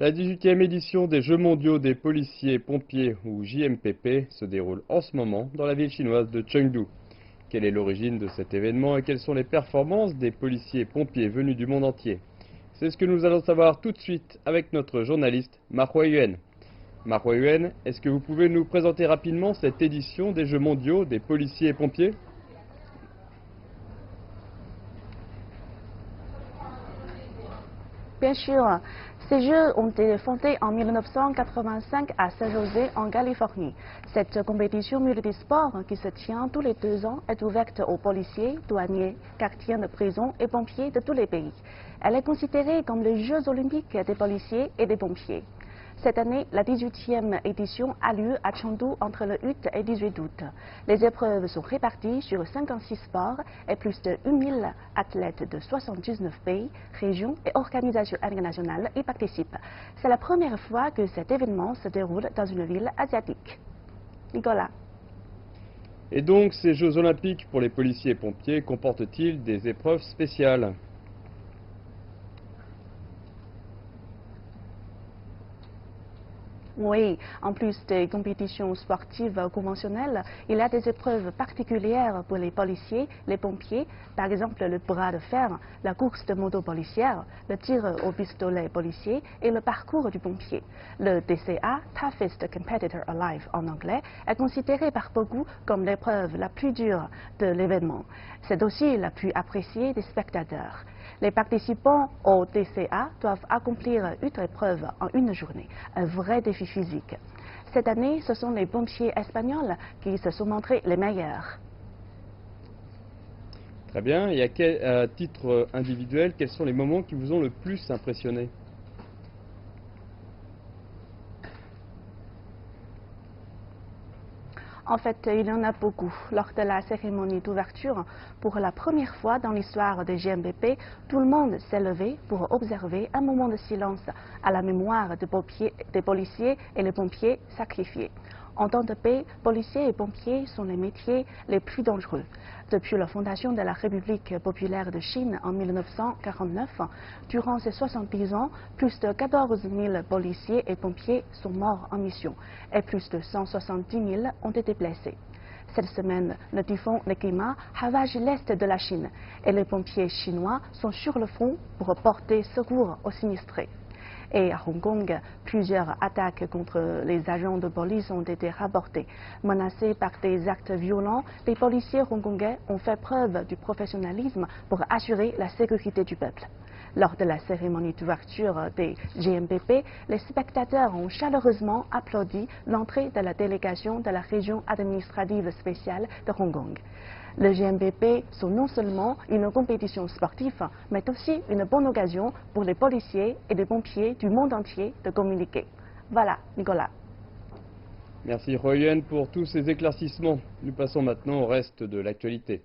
La 18e édition des Jeux mondiaux des policiers et pompiers, ou JMPP, se déroule en ce moment dans la ville chinoise de Chengdu. Quelle est l'origine de cet événement et quelles sont les performances des policiers et pompiers venus du monde entier? C'est ce que nous allons savoir tout de suite avec notre journaliste Ma Huayuan. Ma Huayuan, est-ce que vous pouvez nous présenter rapidement cette édition des Jeux mondiaux des policiers et pompiers? Bien sûr, ces Jeux ont été fondés en 1985 à San José, en Californie. Cette compétition multisport qui se tient tous les 2 ans est ouverte aux policiers, douaniers, gardiens de prison et pompiers de tous les pays. Elle est considérée comme les Jeux olympiques des policiers et des pompiers. Cette année, la 18e édition a lieu à Chengdu entre le 8 et 18 août. Les épreuves sont réparties sur 56 sports et plus de 1000 athlètes de 79 pays, régions et organisations internationales y participent. C'est la première fois que cet événement se déroule dans une ville asiatique. Nicolas. Et donc, ces Jeux olympiques pour les policiers et pompiers comportent-ils des épreuves spéciales? Oui, en plus des compétitions sportives conventionnelles, il y a des épreuves particulières pour les policiers, les pompiers, par exemple le bras de fer, la course de moto policière, le tir au pistolet policier et le parcours du pompier. Le TCA, Toughest Competitor Alive en anglais, est considéré par beaucoup comme l'épreuve la plus dure de l'événement. C'est aussi la plus appréciée des spectateurs. Les participants au TCA doivent accomplir une épreuve en une journée, un vrai défi physique. Cette année, ce sont les pompiers espagnols qui se sont montrés les meilleurs. Très bien. Et à titre individuel, quels sont les moments qui vous ont le plus impressionné? En fait, il y en a beaucoup. Lors de la cérémonie d'ouverture, pour la première fois dans l'histoire des GMPP, tout le monde s'est levé pour observer un moment de silence à la mémoire des policiers et les pompiers sacrifiés. En temps de paix, policiers et pompiers sont les métiers les plus dangereux. Depuis la fondation de la République populaire de Chine en 1949, durant ces 70 ans, plus de 14 000 policiers et pompiers sont morts en mission et plus de 170 000 ont été blessés. Cette semaine, le typhon Nekima ravage l'est de la Chine et les pompiers chinois sont sur le front pour porter secours aux sinistrés. Et à Hong Kong, plusieurs attaques contre les agents de police ont été rapportées. Menacés par des actes violents, les policiers hongkongais ont fait preuve du professionnalisme pour assurer la sécurité du peuple. Lors de la cérémonie d'ouverture des GMPP, les spectateurs ont chaleureusement applaudi l'entrée de la délégation de la région administrative spéciale de Hong Kong. Les GMPP sont non seulement une compétition sportive, mais aussi une bonne occasion pour les policiers et les pompiers du monde entier de communiquer. Voilà, Nicolas. Merci Huayuan pour tous ces éclaircissements. Nous passons maintenant au reste de l'actualité.